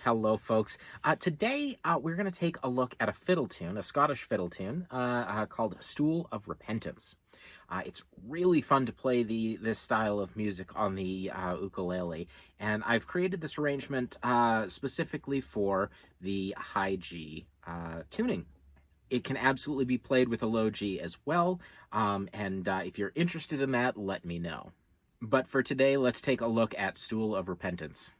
Hello, folks. Today, we're going to take a look at a fiddle tune, a Scottish fiddle tune, called Stool of Repentance. It's really fun to play this style of music on the ukulele, and I've created this arrangement specifically for the high G tuning. It can absolutely be played with a low G as well, and if you're interested in that, let me know. But for today, let's take a look at Stool of Repentance.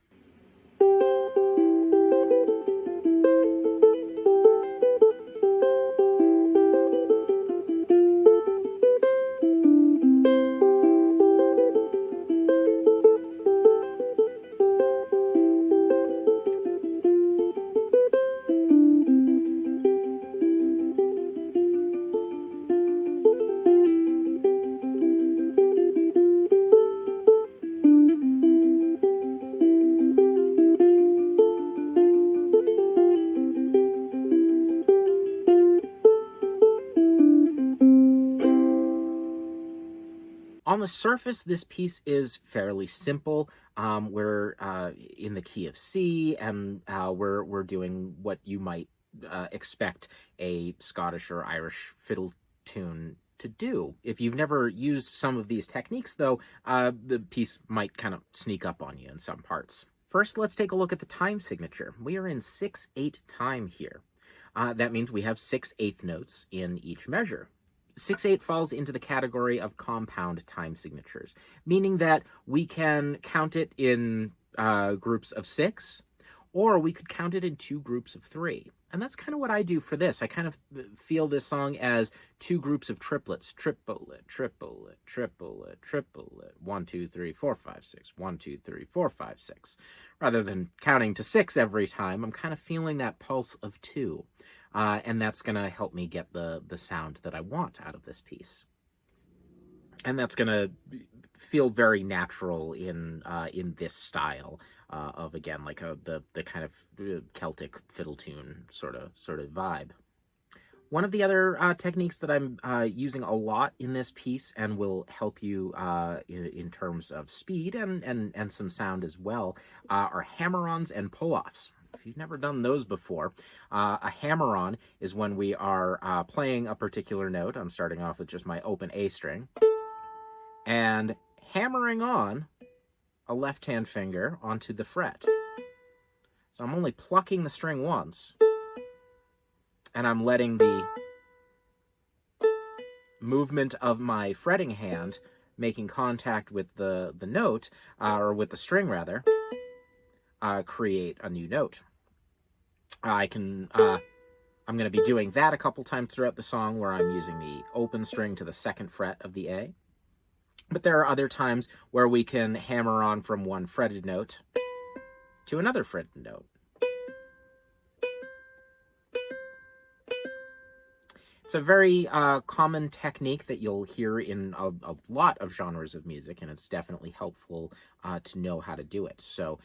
On the surface, this piece is fairly simple. We're in the key of C, and we're doing what you might expect a Scottish or Irish fiddle tune to do. If you've never used some of these techniques, though, the piece might kind of sneak up on you in some parts. First, let's take a look at the time signature. We are in 6/8 time here. That means we have 6/8 notes in each measure. 6/8 falls into the category of compound time signatures, meaning that we can count it in groups of 6, or we could count it in 2 groups of 3. And that's kind of what I do for this. I kind of feel this song as 2 groups of triplets. Triplet, triplet, triplet, triplet. 1, 2, 3, 4, 5, 6. 1, 2, 3, 4, 5, 6. Rather than counting to 6 every time, I'm kind of feeling that pulse of 2. And that's going to help me get the sound that I want out of this piece. And that's going to feel very natural in this style of, again, like the kind of Celtic fiddle tune sort of vibe. One of the other techniques that I'm using a lot in this piece and will help you in terms of speed and some sound as well are hammer-ons and pull-offs. If you've never done those before, a hammer-on is when we are playing a particular note. I'm starting off with just my open A string, and hammering on a left-hand finger onto the fret. So I'm only plucking the string once, and I'm letting the movement of my fretting hand making contact with the note, or with the string rather, create a new note. I'm going to be doing that a couple times throughout the song where I'm using the open string to the 2nd fret of the A. But there are other times where we can hammer on from one fretted note to another fretted note. It's a very common technique that you'll hear in a lot of genres of music, and it's definitely helpful to know how to do it. So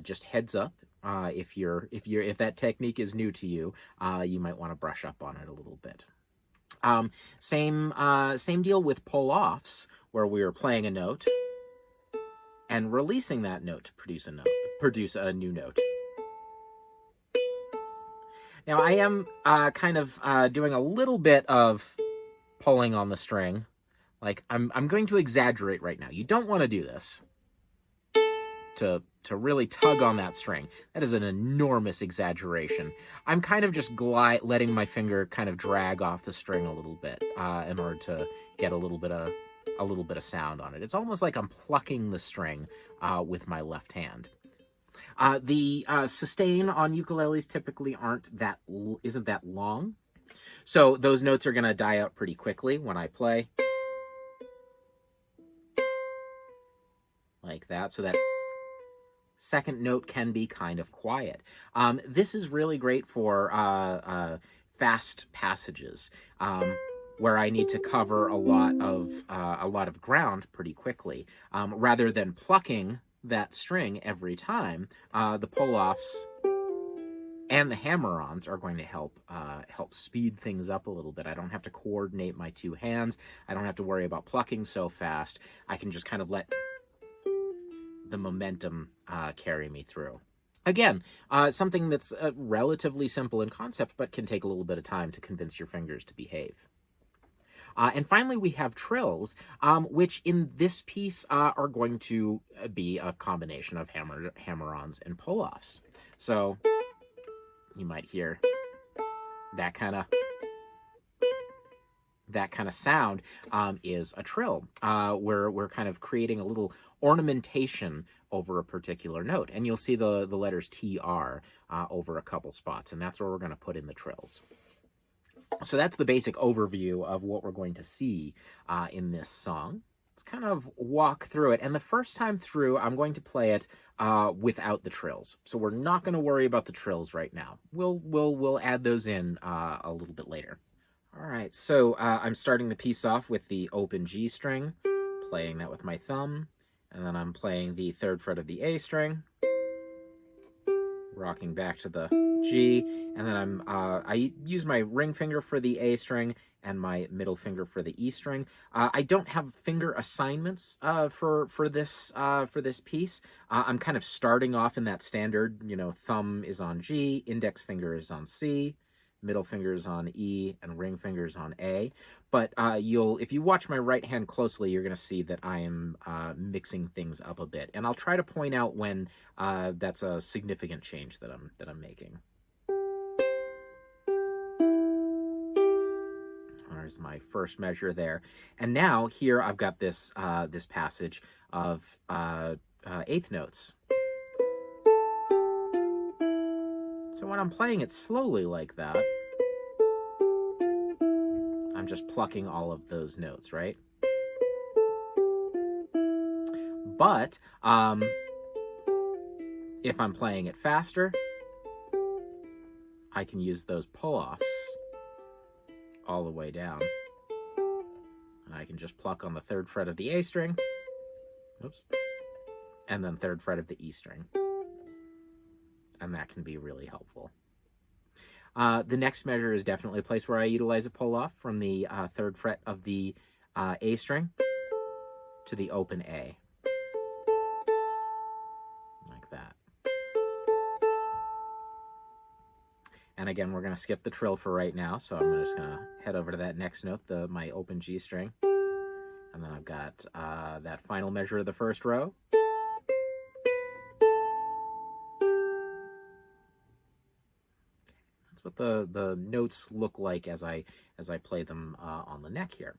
just heads up, if that technique is new to you, you might want to brush up on it a little bit. Same deal with pull-offs, where we are playing a note and releasing that note to produce a new note. Now, I am kind of doing a little bit of pulling on the string. Like, I'm going to exaggerate right now. You don't want to do this. To really tug on that string. That is an enormous exaggeration. I'm kind of just letting my finger kind of drag off the string a little bit in order to get a little bit of sound on it. It's almost like I'm plucking the string with my left hand. The sustain on ukuleles typically isn't that long, so those notes are going to die out pretty quickly when I play like that. So that second note can be kind of quiet. This is really great for fast passages where I need to cover a lot of ground pretty quickly, rather than plucking that string every time. The pull-offs and the hammer-ons are going to help speed things up a little bit. I don't have to coordinate my 2 hands. I don't have to worry about plucking so fast. I can just kind of let the momentum carry me through. Again, something that's relatively simple in concept, but can take a little bit of time to convince your fingers to behave. And finally, we have trills, which in this piece are going to be a combination of hammer-ons and pull-offs. So you might hear that kind of sound is a trill. We're kind of creating a little ornamentation over a particular note, and you'll see the letters TR over a couple spots, and that's where we're going to put in the trills. So that's the basic overview of what we're going to see in this song. Let's kind of walk through it. And the first time through, I'm going to play it without the trills. So we're not going to worry about the trills right now. We'll add those in a little bit later. All right, so I'm starting the piece off with the open G string, playing that with my thumb, and then I'm playing the 3rd fret of the A string, rocking back to the G, and then I use my ring finger for the A string and my middle finger for the E string. I don't have finger assignments for this piece. I'm kind of starting off in that standard, thumb is on G, index finger is on C, middle fingers on E, and ring fingers on A. But if you watch my right hand closely, you're going to see that I am mixing things up a bit, and I'll try to point out when that's a significant change that I'm making. There's my first measure there, and now here I've got this this passage of 8th notes. So when I'm playing it slowly like that, I'm just plucking all of those notes, right? But if I'm playing it faster, I can use those pull-offs all the way down. And I can just pluck on the 3rd fret of the A string, oops, and then 3rd fret of the E string. And that can be really helpful. The next measure is definitely a place where I utilize a pull-off from the 3rd fret of the A string to the open A. Like that. And again, we're going to skip the trill for right now, so I'm just going to head over to that next note, my open G string. And then I've got that final measure of the first row. That's what the notes look like as I play them on the neck here.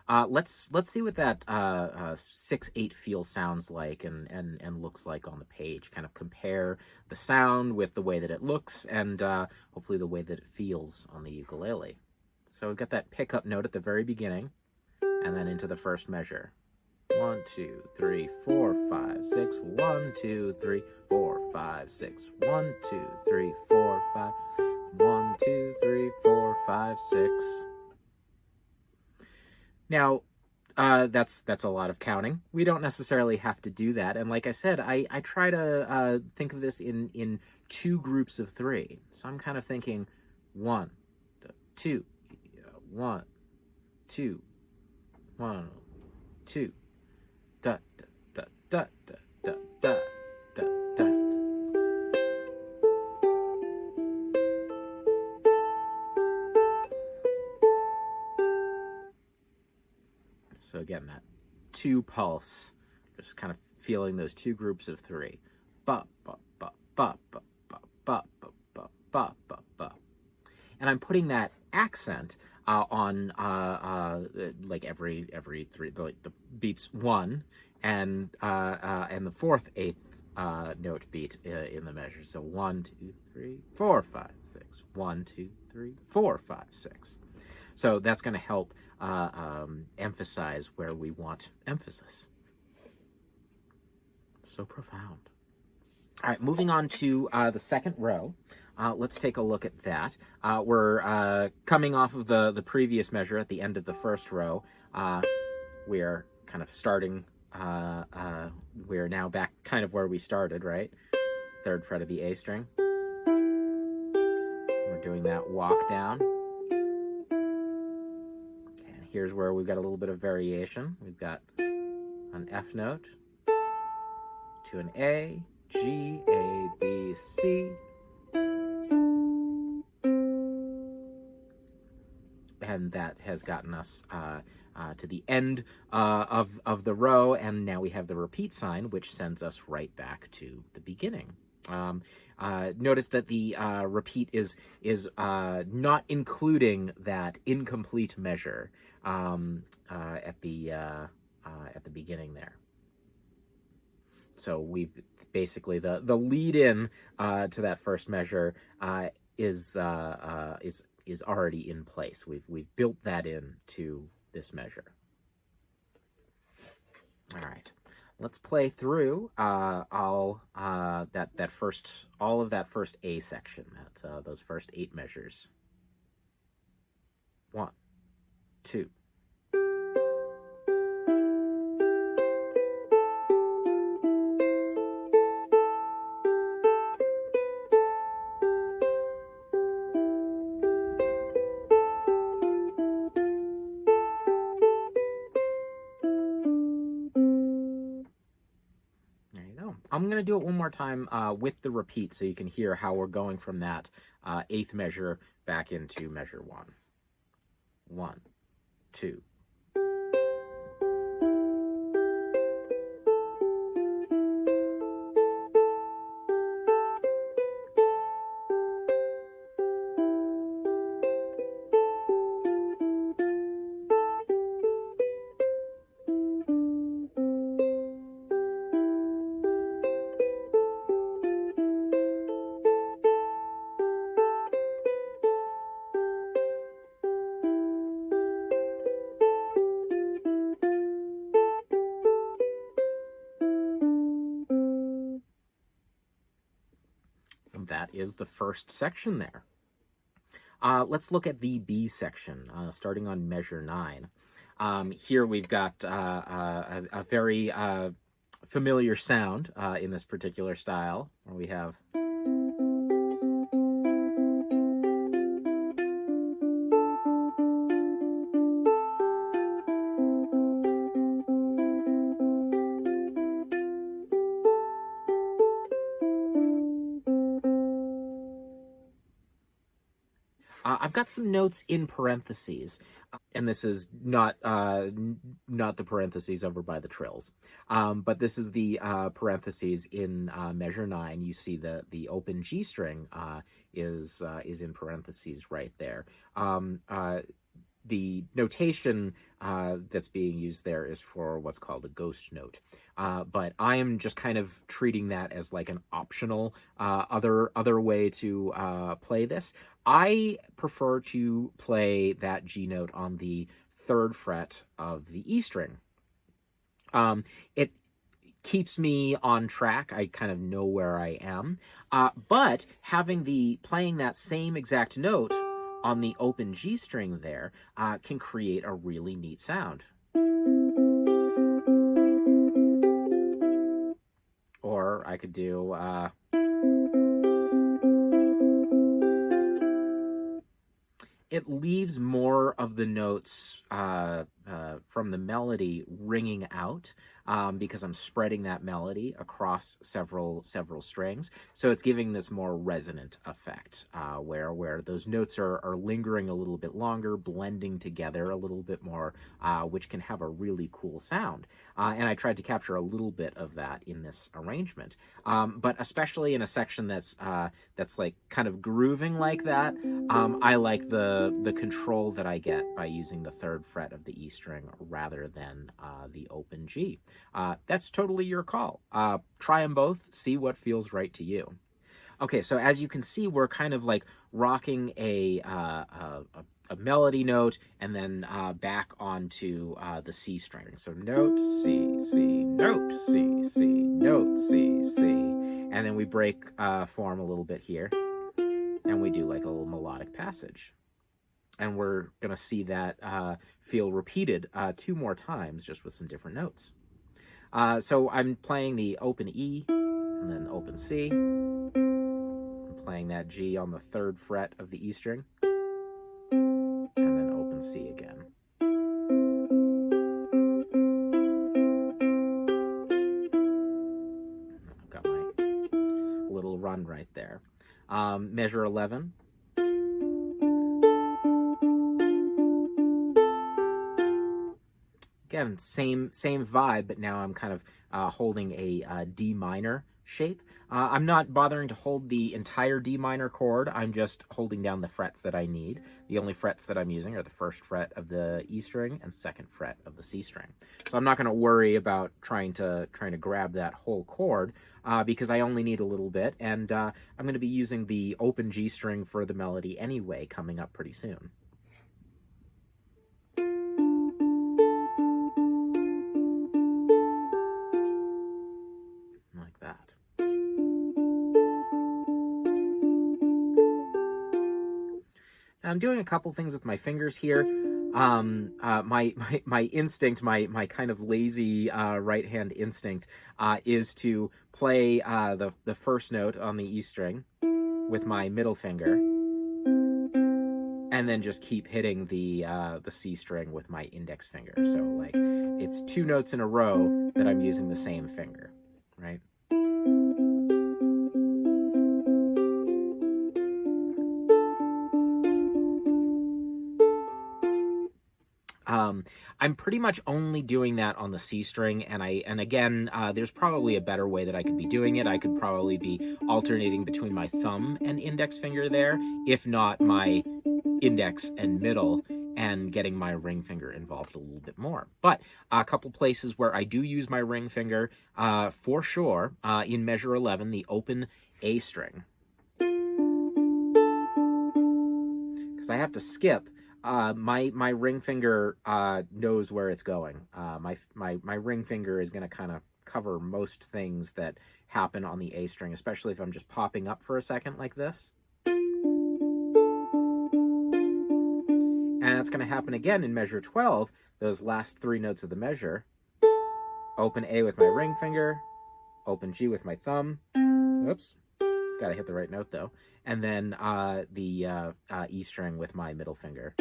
Let's see what that 6/8 feel sounds like and looks like on the page. Kind of compare the sound with the way that it looks and hopefully the way that it feels on the ukulele. So we've got that pickup note at the very beginning, and then into the first measure. 1, 2, 3, 4, 5, 6. 1, 2, 3, 4, 5, 6. 1, 2, 3, 4, 5. 1, 2, 3, 4, 5, 6. Now, that's a lot of counting. We don't necessarily have to do that. And like I said, I try to think of this in 2 groups of 3. So I'm kind of thinking 1, 2, 1, 2, 1, 2, da da da da da da da da. So again, that 2 pulse, just kind of feeling those 2 groups of 3. Ba ba ba ba ba ba ba ba ba ba ba ba. And I'm putting that accent on like every 3, the beats 1 and the 4th 8th note beat in the measure. So 1, 2, 3, 4, 5, 6. 1, 2, 3, 4, 5, 6. So that's going to help emphasize where we want emphasis. So profound. All right, moving on to the second row. Let's take a look at that. We're coming off of the previous measure at the end of the first row. We're kind of starting, we're now back kind of where we started, right? 3rd fret of the A string. We're doing that walk down. And here's where we've got a little bit of variation. We've got an F note to an A G, A, B, C. And that has gotten us to the end of the row, and now we have the repeat sign, which sends us right back to the beginning. Notice that the repeat is not including that incomplete measure at the beginning there. So we've basically the lead in to that first measure is already in place. We've built that into this measure. All right, let's play through all of that first A section, those first 8 measures. 1, 2. I'm going to do it one more time with the repeat so you can hear how we're going from that 8th measure back into measure 1. 1, 2. That is the first section there. Let's look at the B section, starting on measure 9. Here we've got a very familiar sound in this particular style, where we have I've got some notes in parentheses, and this is not the parentheses over by the trills, but this is the parentheses in measure 9. You see the open G string is in parentheses right there. The notation that's being used there is for what's called a ghost note. But I am just kind of treating that as like an optional other way to play this. I prefer to play that G note on the 3rd fret of the E string. It keeps me on track. I kind of know where I am. But playing that same exact note on the open G string there can create a really neat sound. Or I could do it leaves more of the notes from the melody ringing out because I'm spreading that melody across several strings. So it's giving this more resonant effect where those notes are lingering a little bit longer, blending together a little bit more, which can have a really cool sound. And I tried to capture a little bit of that in this arrangement. But especially in a section that's like kind of grooving like that, I like the control that I get by using the 3rd fret of the E string rather than the open G. That's totally your call. Try them both, see what feels right to you. Okay, so as you can see, we're kind of like rocking a melody note and then back onto the C string. So note, C, C, note, C, C, note, C, C. And then we break form a little bit here, and we do like a little melodic passage. And we're going to see that feel repeated 2 more times, just with some different notes. So I'm playing the open E, and then open C. I'm playing that G on the 3rd fret of the E string, and then open C again. I've got my little run right there. Measure 11. Again, same vibe, but now I'm kind of holding a D minor shape. I'm not bothering to hold the entire D minor chord. I'm just holding down the frets that I need. The only frets that I'm using are the first fret of the E string and second fret of the C string. So I'm not going to worry about trying to grab that whole chord because I only need a little bit, and I'm going to be using the open G string for the melody anyway, coming up pretty soon. Like that. I'm doing a couple things with my fingers here. My instinct, my kind of lazy right hand instinct, is to play the first note on the E string with my middle finger, and then just keep hitting the C string with my index finger. So like it's 2 notes in a row that I'm using the same finger, right? I'm pretty much only doing that on the C string, and again, there's probably a better way that I could be doing it. I could probably be alternating between my thumb and index finger there, if not my index and middle, and getting my ring finger involved a little bit more. But a couple places where I do use my ring finger, for sure, in measure 11, the open A string. Because I have to skip. My ring finger knows where it's going. My ring finger is going to kind of cover most things that happen on the A string, especially if I'm just popping up for a second like this. And that's going to happen again in measure 12, those last 3 notes of the measure. Open A with my ring finger, open G with my thumb. Oops, gotta hit the right note though. And then the E string with my middle finger.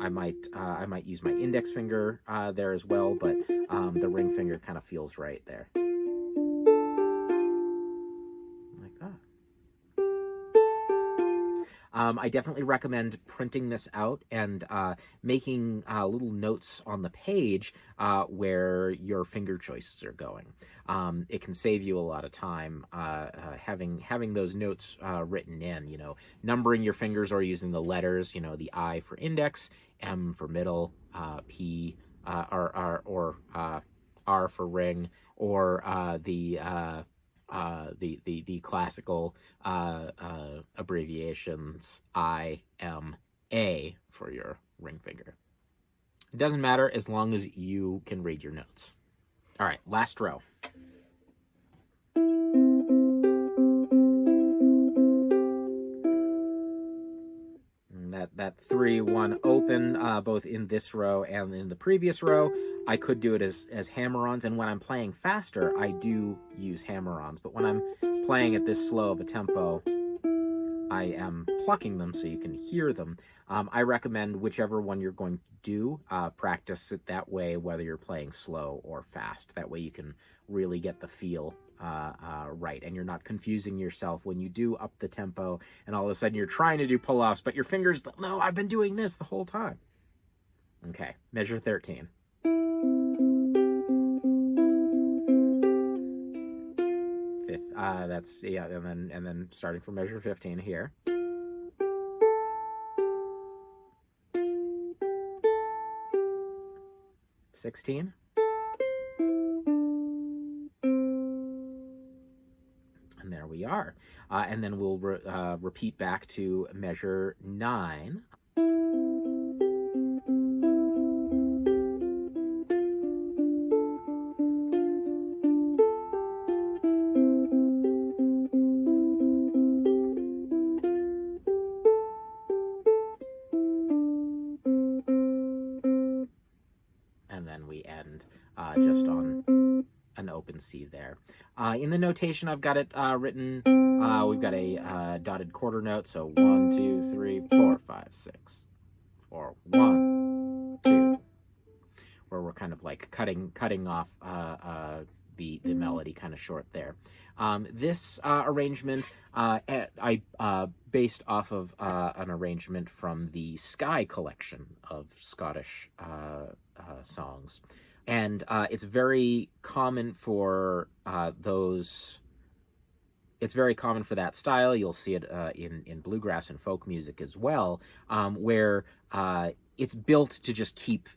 I might use my index finger there as well, but the ring finger kind of feels right there. Like that. I definitely recommend printing this out and making little notes on the page where your finger choices are going. It can save you a lot of time having those notes written in, you know, numbering your fingers or using the letters, you know, the I for index, M for middle, P or R for ring, or the classical abbreviations I, M, A for your ring finger. It doesn't matter as long as you can read your notes. All right, last row. That 3-1 open, both in this row and in the previous row. I could do it as hammer-ons, and when I'm playing faster, I do use hammer-ons. But when I'm playing at this slow of a tempo, I am plucking them so you can hear them. I recommend whichever one you're going to do, practice it that way, whether you're playing slow or fast. That way you can really get the feel right, and you're not confusing yourself when you do up the tempo and all of a sudden you're trying to do pull-offs, but your fingers, no, I've been doing this the whole time. Okay, measure 13. That's, yeah, and then starting from measure 15 here. $16. And there we are. And then we'll repeat back to measure 9. And then we end just on an open C there. In the notation, I've got it written, we've got a dotted quarter note, so 1, 2, 3, 4, 5, 6. Or 1, 2, where we're kind of like cutting off the melody kind of short there. This arrangement I based off of an arrangement from the Sky collection of Scottish songs, and it's very common for those. It's very common for that style. You'll see it in bluegrass and folk music as well, where it's built to just keep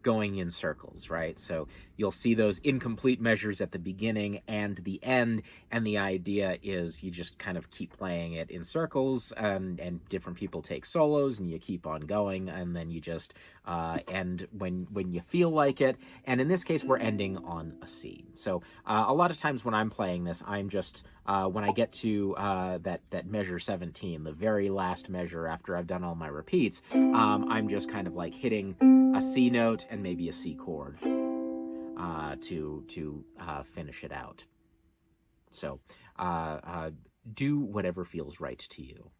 going in circles, right? So you'll see those incomplete measures at the beginning and the end, and the idea is you just kind of keep playing it in circles, and different people take solos, and you keep on going, and then you just end when you feel like it. And in this case, we're ending on a C. So a lot of times when I'm playing this, I'm just when I get to that measure 17, the very last measure after I've done all my repeats, I'm just kind of like hitting a C note and maybe a C chord to finish it out. So do whatever feels right to you.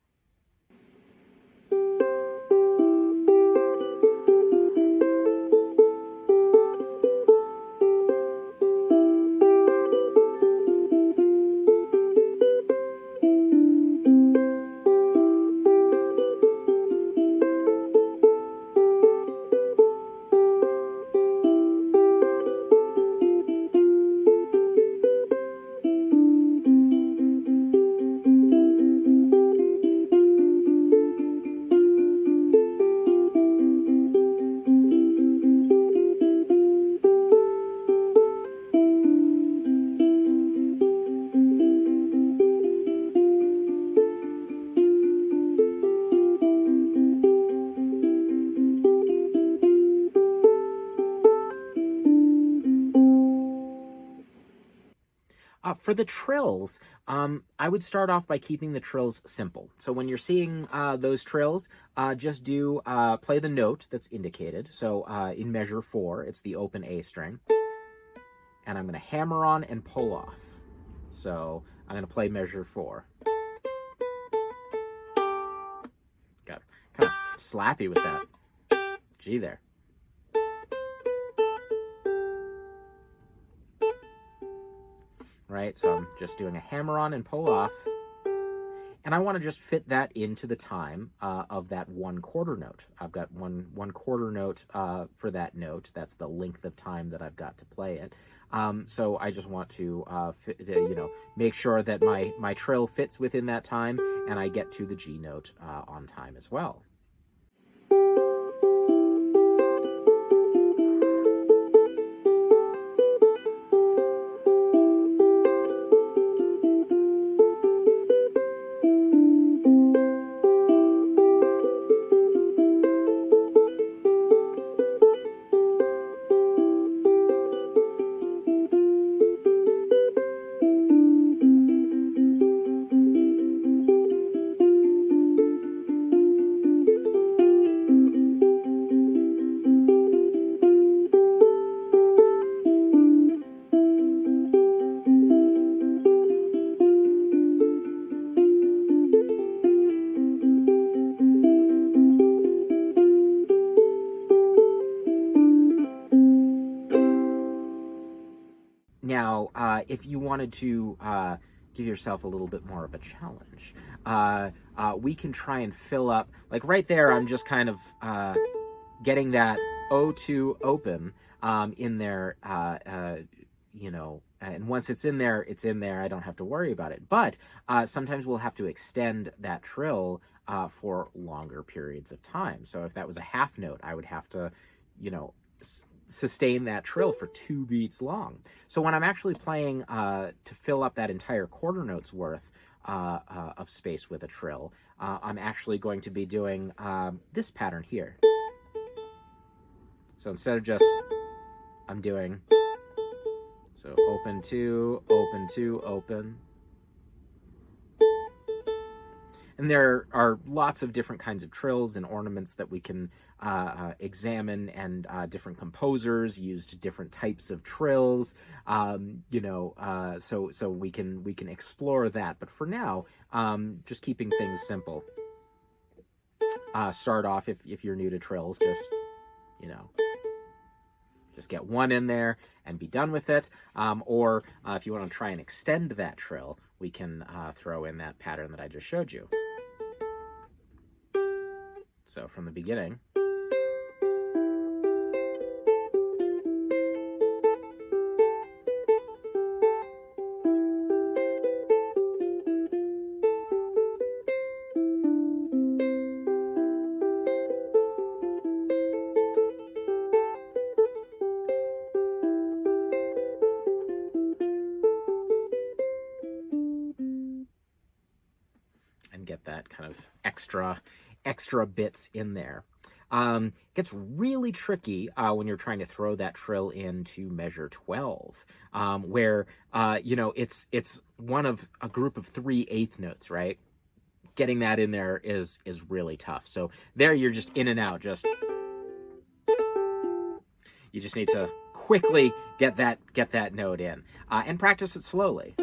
For the trills, I would start off by keeping the trills simple. So when you're seeing those trills, just play the note that's indicated. So in measure 4, it's the open A string. And I'm going to hammer on and pull off. So I'm going to play measure 4. Got kind of slappy with that G there. Right, so I'm just doing a hammer on and pull off, and I want to just fit that into the time of that 1/4 note. I've got one quarter note for that note. That's the length of time that I've got to play it. So I just want to make sure that my trill fits within that time, and I get to the G note on time as well. Now, if you wanted to give yourself a little bit more of a challenge, we can try and fill up, like right there, I'm just kind of getting that O2 open in there, and once it's in there, it's in there. I don't have to worry about it. But sometimes we'll have to extend that trill for longer periods of time. So if that was a half note, I would have to, sustain that trill for 2 beats long. So when I'm actually playing to fill up that entire quarter note's worth of space with a trill, I'm actually going to be doing this pattern here. So instead of just, I'm doing, so open 2, open 2, open. And there are lots of different kinds of trills and ornaments that we can examine, and different composers used different types of trills, so we can explore that. But for now, just keeping things simple. Start off, if you're new to trills, just Just get one in there and be done with it. Or if you want to try and extend that trill, we can throw in that pattern that I just showed you. So from the beginning. And get that kind of extra bits in there. It gets really tricky when you're trying to throw that trill into measure 12, where it's one of a group of 3/8 notes, right? Getting that in there is really tough. So there you're just in and out. You just need to quickly get that note in and practice it slowly.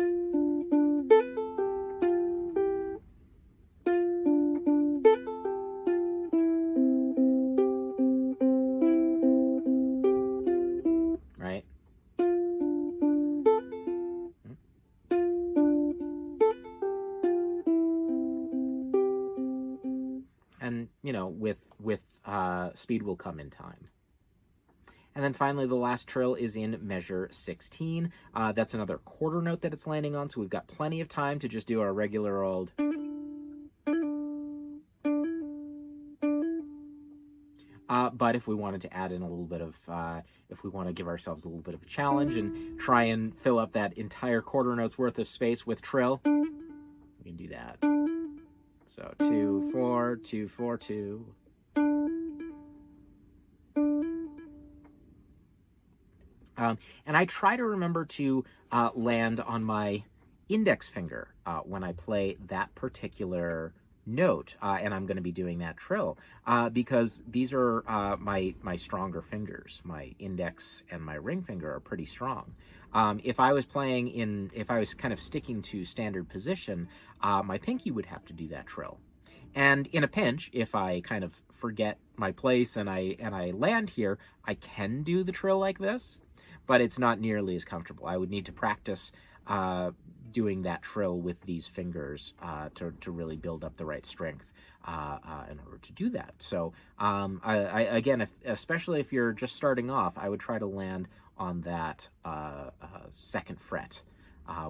Right? And with speed will come in time. And then finally, the last trill is in measure 16. That's another quarter note that it's landing on, so we've got plenty of time to just do our regular old. But if we wanted to add in a little bit of, if we want to give ourselves a little bit of a challenge and try and fill up that entire quarter note's worth of space with trill, we can do that. So 2, 4, 2, 4, 2. And I try to remember to land on my index finger when I play that particular note, and I'm going to be doing that trill because these are my stronger fingers. My index and my ring finger are pretty strong. If I was kind of sticking to standard position, my pinky would have to do that trill. And in a pinch, if I kind of forget my place and I land here, I can do the trill like this, but it's not nearly as comfortable. I would need to practice doing that trill with these fingers to really build up the right strength in order to do that. So again, especially if you're just starting off, I would try to land on that second fret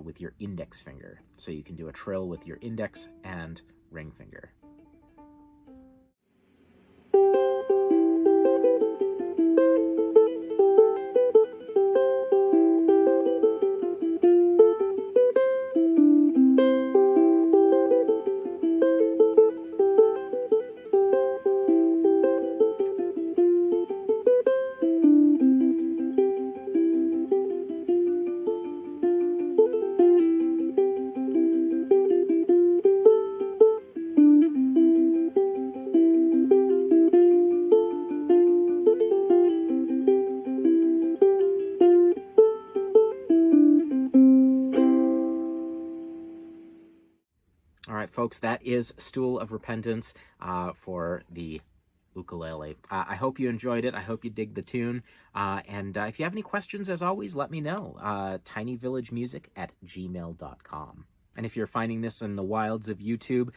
with your index finger. So you can do a trill with your index and ring finger. All right, folks, that is Stool of Repentance for the ukulele. I hope you enjoyed it. I hope you dig the tune. And if you have any questions, as always, let me know. tinyvillagemusic@gmail.com. And if you're finding this in the wilds of YouTube,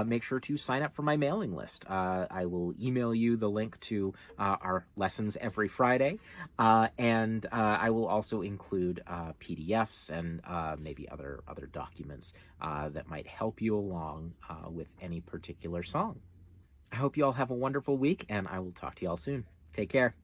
make sure to sign up for my mailing list. I will email you the link to our lessons every Friday. And I will also include PDFs and maybe other documents that might help you along with any particular song. I hope you all have a wonderful week, and I will talk to you all soon. Take care.